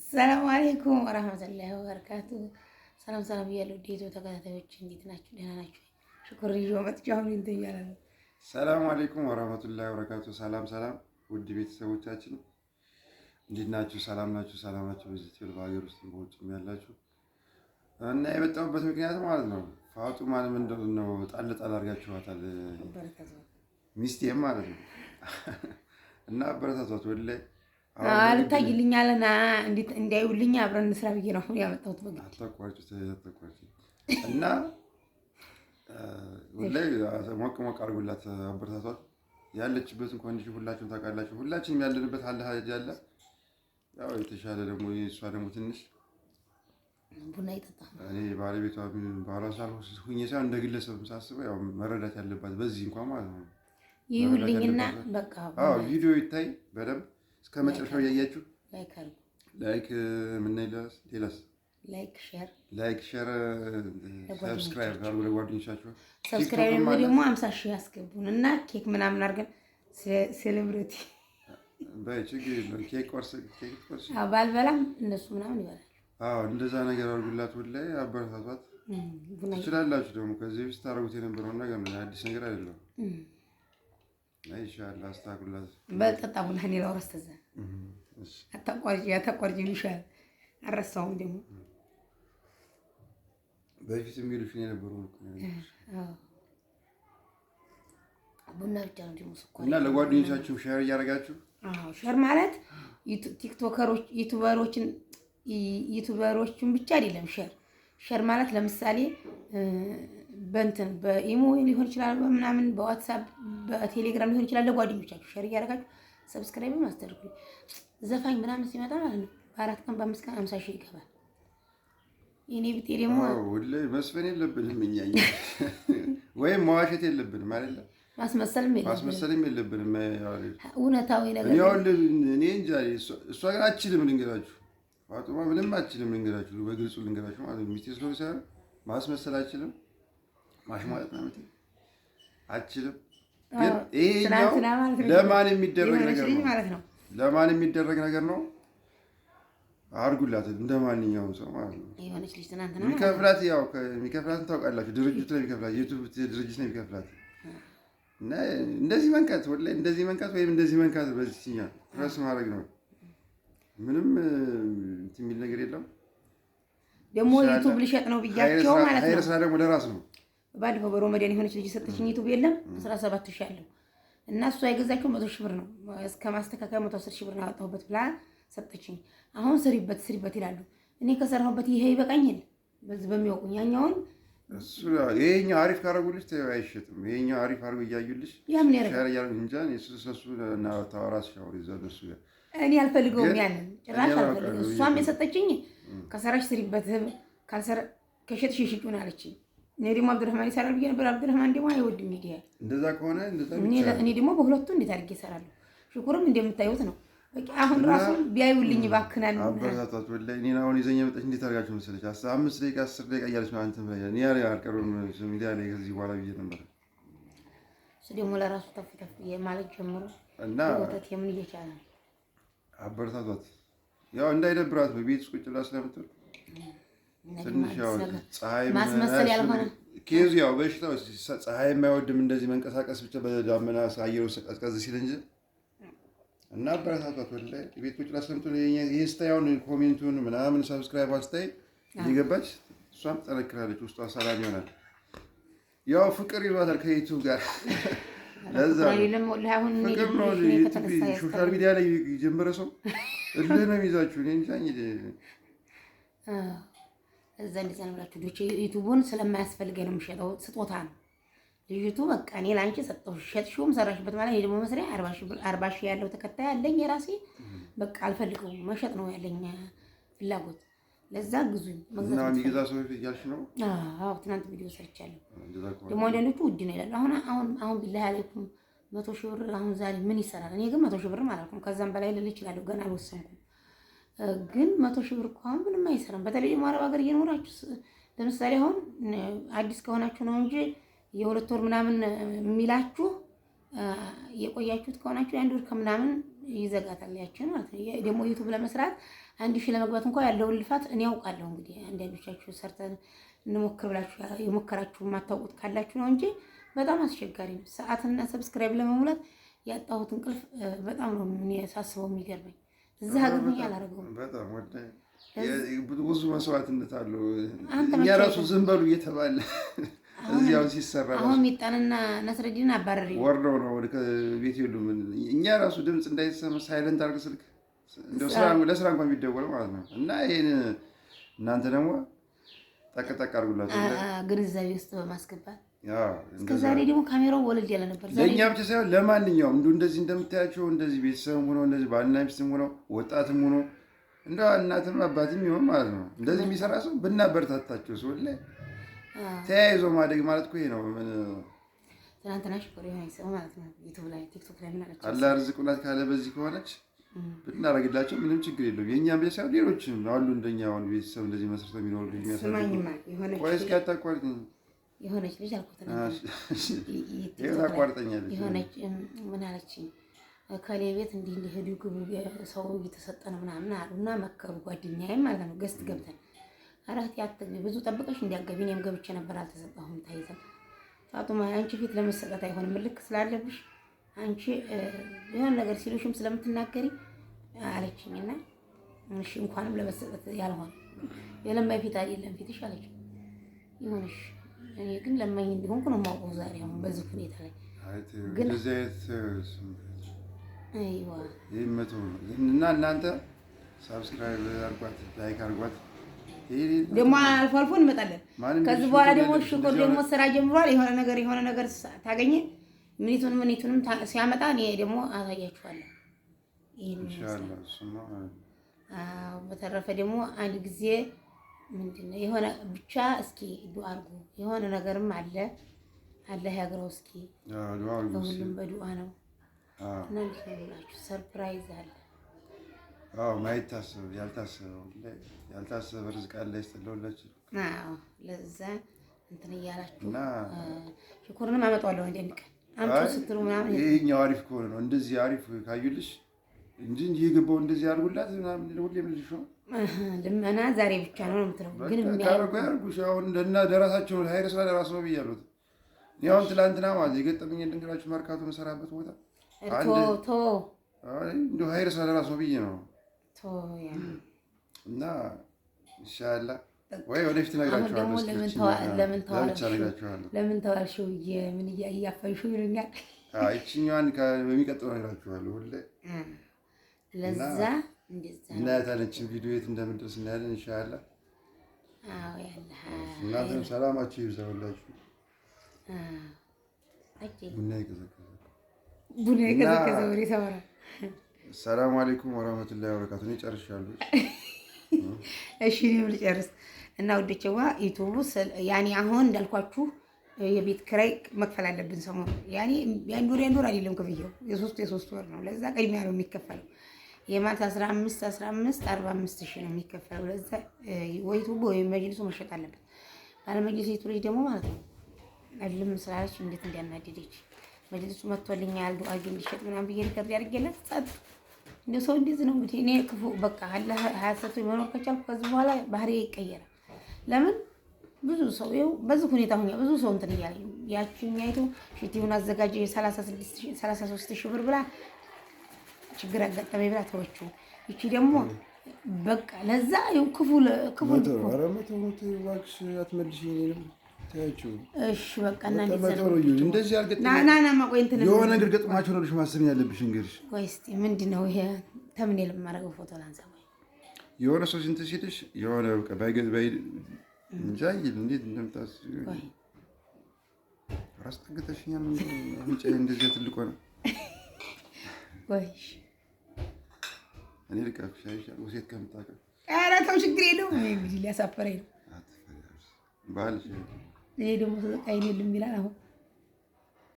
ሰላም አለይኩም ወራህመቱላሂ ወበረካቱ። ሰላም ሰላም እያለሁ ዲቶ ተከታታዮች እንዴት ናችሁ? ደህና ናችሁ? ሽኩር ይዞ መጥቻው ምን ትያለህ? ሰላም አለይኩም ወራህመቱላሂ ወበረካቱ። ሰላም ሰላም ውድ ቤተሰቦቻችን እንዴት ናችሁ? ሰላም ናችሁ? ሰላም ናችሁ? በዚህ ትል በሀገር ውስጥ በውጭም ያላችሁ እና የመጣሁበት ምክንያት ማለት ነው ፋጡማን ምንድን ነው ጣል ጣል አድርጋችኋታል ሚስቴም ማለት ነው እና አበረታቷት ወላሂ አልታይልኛልና እንዲያዩልኝ አብረን እንስራ ብዬ ነው ያመጣሁት። በግድ አታቋርጩት እና ወላሂ ሞቅ ሞቅ አድርጉላት፣ አበረታቷት። ያለችበትን ኮንዲሽን ሁላችሁም ታውቃላችሁ። ሁላችንም ያለንበት አለ ሀጅ አለ። ያው የተሻለ ደግሞ እሷ ደግሞ ትንሽ ቡና ይጠጣ እኔ ባለቤቷ ባራሳ ሁኜ ሳይሆን እንደ ግለሰብ ሳስበው ያው መረዳት ያለባት በዚህ እንኳን ማለት ነው ይሁልኝና በቃ ቪዲዮ ይታይ በደንብ እስከ መጨረሻው ያያችሁ ላይክ ምን ይላስ ሌላስ ላይክ ሼር ሰብስክራይብ አድርጉ ለጓደኞቻችሁ። ሰብስክራይብ ደግሞ 50 ሺህ ያስገቡን እና ኬክ ምናምን አድርገን ሴሌብሪቲ ችግር የለውም። ኬክ ቆርስ ባልበላም እነሱ ምናምን ይበላል። እንደዛ ነገር አድርጉላት ወላሂ አበረታቷት። ትችላላችሁ ደግሞ ከዚህ በፊት ታደርጉት የነበረውን ነገር ነው፣ አዲስ ነገር አይደለም። ኢንሻአላህ አስተካክሉላት። በልጠጣ ቡና እኔ ላውራስ ተዛ አታቋርጪ ይሻል አረሳውም ደግሞ በፊት የሚሉሽ የነበረው ቡና ብቻ ነው ደግሞ ስኳር እና ለጓደኞቻችሁ ሼር እያደረጋችሁ ሼር ማለት ቲክቶከሮች ዩቲዩበሮችን ብቻ አይደለም። ሼር ማለት ለምሳሌ በእንትን በኢሞ ሊሆን ይችላል፣ በምናምን በዋትስአፕ በቴሌግራም ሊሆን ይችላል። ለጓደኞቻችሁ ሼር እያደረጋችሁ ሰብስክራይብ ማስተርኩ ዘፋኝ ምናምን ሲመጣ ማለት ነው በ4 ቀን በ5 ቀን 50 ሺህ ይገባል። እኔ ብጤ ደግሞ ወላሂ መስፈን የለብንም እኛ ወይም መዋሸት የለብንም ማለት ነው። ማስመሰልም የለብንም። እውነታዊ ነገር እኔ እንጃ እሷ ግን አችልም ልንገራችሁ፣ ፋጡማ ምንም አችልም ልንገራችሁ፣ በግልጹ ልንገራችሁ ማለት ነው። ሚስቴ ስለሆነ ሳይሆን ማስመሰል አችልም፣ ማሽሟጠጥ ነው አችልም። ግን ይሄኛው ለማን የሚደረግ ነገር ነው? ለማን የሚደረግ ነገር ነው? አርጉላት እንደማንኛውም ሰው ማለት ነው። የሆነች ልጅ ትናንትና የሚከፍላት ያው የሚከፍላትን ታውቃላችሁ፣ ድርጅቱ ነው የሚከፍላት፣ ዩቲዩብ ድርጅት ነው የሚከፍላት። እና እንደዚህ መንካት ወላሂ እንደዚህ መንካት ወይም እንደዚህ መንካት በዚህኛ ፕረስ ማድረግ ነው። ምንም እንትን የሚል ነገር የለም። ደግሞ ዩቲዩብ ልሸጥ ነው ብያቸው ማለት ነው። ሀይር ስራ ደግሞ ለራስ ነው። ባለፈው በሮመዳን የሆነች ልጅ ሰጠችኝ ዩቲዩብ የለም 17000 አለው እና እሷ የገዛችው 100 ሺህ ብር ነው። እስከ ማስተካከያ 110 ሺህ ብር ነው ያወጣሁበት ብላ ሰጠችኝ። አሁን ስሪበት ይላሉ። እኔ ከሰራሁበት ይሄ ይበቃኛል። በዚህ በሚያውቁኝ ያኛውን እሱ ይሄኛው አሪፍ ካረጉልሽ አይሸጥም። ይሄኛው አሪፍ አርጉ እያዩልሽ ያምን ያረጋል እንጂ እሱ እና ታወራስ ሻወር ይዘው እሱ እኔ አልፈልገውም። ያንን ጭራሽ አልፈልገውም። እሷም የሰጠችኝ ከሰራሽ ስሪበት ካልሰራ ከሸጥሽ ሽጩን አለችኝ። እኔ ደግሞ አብዱራህማን ይሰራል ብዬ ነበር። አብዱራህማን ደግሞ አይወድም ሚዲያ። እንደዛ ከሆነ እንደዛ እኔ ደግሞ በሁለቱ እንዴት አድርጌ እሰራለሁ? ሽኩርም እንደምታዩት ነው። በቃ አሁን ራሱ ቢያዩልኝ ባክናል። አበረታታት ወላሂ። እኔን አሁን ይዘኛ መጣች። እንዴት አድርጋችሁ መሰለች 5 ደቂቃ 10 ደቂቃ እያለች ነው አንተም ላይ እኔ አልቀርም ሚዲያ ላይ ከዚህ በኋላ ብዬ ነበር። እሱ ደግሞ ለራሱ ተፍ ማለት ጀምሮ እና ወተት የምን እየቻለ አበረታቷት። ያው እንዳይደብራት በቤት ቁጭ ብላ ስለምትል ትንሽ ያው ፀሐይ ማስመሰል ያልሆነ ኬዙ ያው በሽታው ፀሐይ የማይወድም እንደዚህ መንቀሳቀስ ብቻ በዳመና አየሩ ቀዝቀዝ ሲል እንጂ እና አበረታቷት ወላሂ። ቤት ቁጭ ብላ ስለምትል ይስታያውን ኮሜንቱን ምናምን ሰብስክራይብ አስታይ እየገባች እሷም ጠነክራለች፣ ውስጧ ሰላም ይሆናል። ያው ፍቅር ይሏታል ከዩቲዩብ ጋር ለዛ ፍቅር ነው። ሶሻል ሚዲያ ላይ የጀመረ ሰው እልህ ነው የሚይዛችሁ። እኔ እንጃ እዛ እንደዛ ነው ብላችሁ ልጆች ዩቲዩቡን ስለማያስፈልገኝ ነው የምሸጠው፣ ስጦታ ነው ልጅቱ። በቃ እኔ ላንቺ ሰጠው ሸጥሽውም ሰራሽበት ማለት ይሄ ደግሞ መስሪያ 40 ሺህ ያለው ተከታይ ያለኝ የራሴ በቃ አልፈልገውም፣ መሸጥ ነው ያለኝ ፍላጎት። ለዛ ግዙኝ እና የሚገዛ ሰው እያልሽ ነው? አዎ ትናንት ቪዲዮ ሰርቻለሁ። ደግሞ አንዳንዶቹ ውድ ነው ይላሉ። አሁን ቢላህ አለይኩም 100 ሺህ ብር አሁን ዛሬ ምን ይሰራል? እኔ ግን 100 ሺህ ብር ማለት ነው ከዛም በላይ ልል እችላለሁ፣ ገና አልወሰንኩም። ግን 100 ሺህ ብር እኮ አሁን ምንም አይሰራም። በተለይ ደግሞ አረብ ሀገር እየኖራችሁ ለምሳሌ አሁን አዲስ ከሆናችሁ ነው እንጂ የ2 ወር ምናምን የሚላችሁ የቆያችሁት ከሆናችሁ የ1 ወር ከምናምን ይዘጋታል ያችን ማለት ነው። ደግሞ ዩቱብ ለመስራት 1000 ለመግባት እንኳን ያለውን ልፋት እኔ ያውቃለሁ። እንግዲህ አንዳንዶቻችሁ ሰርተን እንሞክር ብላችሁ የሞከራችሁ የማታውቁት ካላችሁ ነው እንጂ በጣም አስቸጋሪ ነው። ሰዓትና ሰብስክራይብ ለመሙላት ያጣሁት እንቅልፍ በጣም ነው እኔ ሳስበው የሚገርመኝ። እዛ ሀገር ምን ያላረገው በጣም ወደ ብዙ መስዋዕትነት አለው። እኛ ራሱ ዝም በሉ እየተባለ እዚያው ሲሰራ አሁን ሚጣንና ነስረዲን አባረሪ ወርደው ነው ወደ ቤት የሉም። እኛ ራሱ ድምፅ እንዳይሰማ ሳይለንት አድርግ ስልክ እንደው ለስራ እንኳን የሚደወለው ማለት ነው። እና ይሄን እናንተ ደግሞ ጠቅጠቅ አድርጉላችሁ ግንዛቤ ውስጥ በማስገባት እስከ ዛሬ ደግሞ ካሜራው ወለል ያለ ነበር። ለእኛ ብቻ ሳይሆን ለማንኛውም እንደዚህ እንደምታያቸው እንደዚህ ቤተሰብም ሆኖ እንደዚህ ባልና ሚስትም ሆኖ ወጣትም ሆኖ እንደ እናትም አባትም ይሆን ማለት ነው እንደዚህ የሚሰራ ሰው ብናበረታታቸው ሰው ላይ ተያይዞ ማደግ ማለት እኮ ይሄ ነው። ምን ትናንትና ሽኮር የሆነ ሰው ማለት ነው ዩቲዩብ ላይ ቲክቶክ ላይ ምን አለች አላህ ርዝቁላት ካለ በዚህ ከሆነች ብናረግላቸው ምንም ችግር የለውም። የእኛም ቤተሰብ ሌሎችም አሉ እንደኛ አሁን ቤተሰብ እንደዚህ መስርተው የሚኖሩ ልጅ የሚያሳድጉ ቆይ እስኪ አታቋርጥኝ የሆነች ልጅ አልኩት ታቋርጠኛለች የሆነች ምን አለችኝ ከሌ ቤት እንዲህ ሄዱ ግቡ ሰው እየተሰጠ ነው ምናምን አሉና መከሩ ጓደኛዬም ማለት ነው ገስት ገብተን አራት ያትገቢ ብዙ ጠብቀሽ እንዲያገቢ እኔም ገብቼ ነበር አልተሰጠሁም ታይዘን ጣጡማ አንቺ ፊት ለመሰጠት አይሆንም ልክ ስላለብሽ አንቺ የሆነ ነገር ሲሉሽም ስለምትናገሪ አለችኝና እሺ እንኳንም ለመሰጠት ያልሆነ የለማይ ፊት አይደለም ፊትሽ አለች ይሆንሽ እኔ ግን ለማኝ እንደሆንኩ ነው የማውቀው ዛሬ አሁን በዚህ ሁኔታ ላይ ግን ዘይት አይዋ ይመጡ እና እናንተ ሰብስክራይብ አድርጓት ላይክ አድርጓት ደግሞ አልፎ አልፎ እንመጣለን ከዚህ በኋላ ደግሞ ሽኮር ደግሞ ስራ ጀምሯል የሆነ ነገር ታገኘ ምኒቱንም ሲያመጣ እኔ ደግሞ አሳያችኋለሁ ኢንሻአላህ ሱማ በተረፈ ደግሞ አንድ ጊዜ ምንድነው የሆነ ብቻ እስኪ ዱአ አድርጉ የሆነ ነገርም አለ አላህ ያግረው እስኪ ዱአ አድርጉ ሁሉም በዱአ ነው እናንተላችሁ ሰርፕራይዝ አለ ማይታሰብ ያልታሰበ ርዝቅ አለ ይስተለውላችሁ ለዛ እንትን እያላችሁ ሽኩርንም አመጣዋለሁ እንደሚቀር አምጡ ስትሉ ምናምን ይሄኛው አሪፍ ከሆነ ነው እንደዚህ አሪፍ ካዩልሽ እንጂ የገባው እንደዚህ አድርጉላት ምናምን ሁሌም ልጅ ነው ልመና ዛሬ ብቻ ነው የምትለው ግን ያርጉሽ አሁን እንደና ደራሳቸው ሀይር ስራ ደራስ ነው ብያሉት ያው ትላንትና ማለት የገጠመኝ እንድንገራችሁ ማርካቱ መሰራበት ቦታ ቶ እንደው ሀይር ስራ ደራስ ነው ብዬ ነው ቶ ያ እና ኢንሻአላህ ወይ ወደፊት ነግራችኋለሁ ለምን ተዋልሽው ምን እያፈንሽው ይሉኛል እቺኛዋን በሚቀጥለው ነግራችኋለሁ ሁሌ ለዛ እንደዛ እናያታለችን ቪዲዮ የት እንደምድረስ እናያለን ኢንሻአላህ አዎ ያላ እናንተም ሰላማችሁ ይብዛውላችሁ ቡና ይቀዘቀዘ ወሬ ሰወራ ሰላም አለይኩም ወራህመቱላሂ ወበረካቱሁ ጨርሻለሁ እሺ እኔም ልጨርስ እና ወደቸዋ ዩቲዩብ ያኔ አሁን እንዳልኳችሁ የቤት ኪራይ መክፈል አለብን ሰሞኑን ያኔ የአንድ ወር አይደለም ክፍያው የሶስት ወር ነው ለዛ ቅድሚያ ነው የሚከፈለው የማታ 15 45 ሺህ ነው የሚከፈለው ለዛ ዩቲዩብ ወይ መጅልሱ መሸጥ አለበት ባለመጅልሱ ዩቲዩብ ደግሞ ማለት ነው አይደለም ስላለች እንዴት እንዲያናድደች መጅልሱ መጥቶልኛል ዱአ እንዲሸጥ ምናምን ብዬ ሪከርድ ያድርገለት ጸጥ እንደ ሰው እንደዚህ ነው እንግዲህ እኔ ክፉ በቃ አለ ሀያሰቱ መኖር ከቻልኩ ከዚህ በኋላ ባህሪ ይቀየራል ለምን ብዙ ሰው ይኸው በዚህ ሁኔታ ሆኛ ብዙ ሰው እንትን እያለኝ ያቺኛይቱ ሽቲውን አዘጋጀ 33 ሺህ ብር ብላ ችግር አጋጠመኝ ብላ ተወችው እቺ ደግሞ በቃ ለዛ ይኸው ክፉ አረመቶ ዋክስ አትመልሽኝ ነው ታያችሁ እሺ በቃ እና እንደዚህ አልገጠመኝ ና ማቆይ እንትን የሆነ ነገር ገጥማችሁ ነው ልጅ ማሰብ ያለብሽ እንግዲህ ቆይ እስቲ ምንድነው ይሄ ተምኔል ማረገው ፎቶ ላንሳ ወይ የሆነ ሰው እንትን ሲልሽ የሆነ በቃ ባይ እንጃ እንዴት እንደምታስብ ራስ ጠግተሽኛል እንጂ እንደዚህ ትልቆ ነው ወይ እኔ ልቀፍሽ አይሻል ወሴት ከምታቀ ኧረ ተው ችግር የለውም እንግዲህ ሊያሳፈረኝ ነው ባልሽ ይሄ ደግሞ ተጠቃይ የለም ይላል አሁን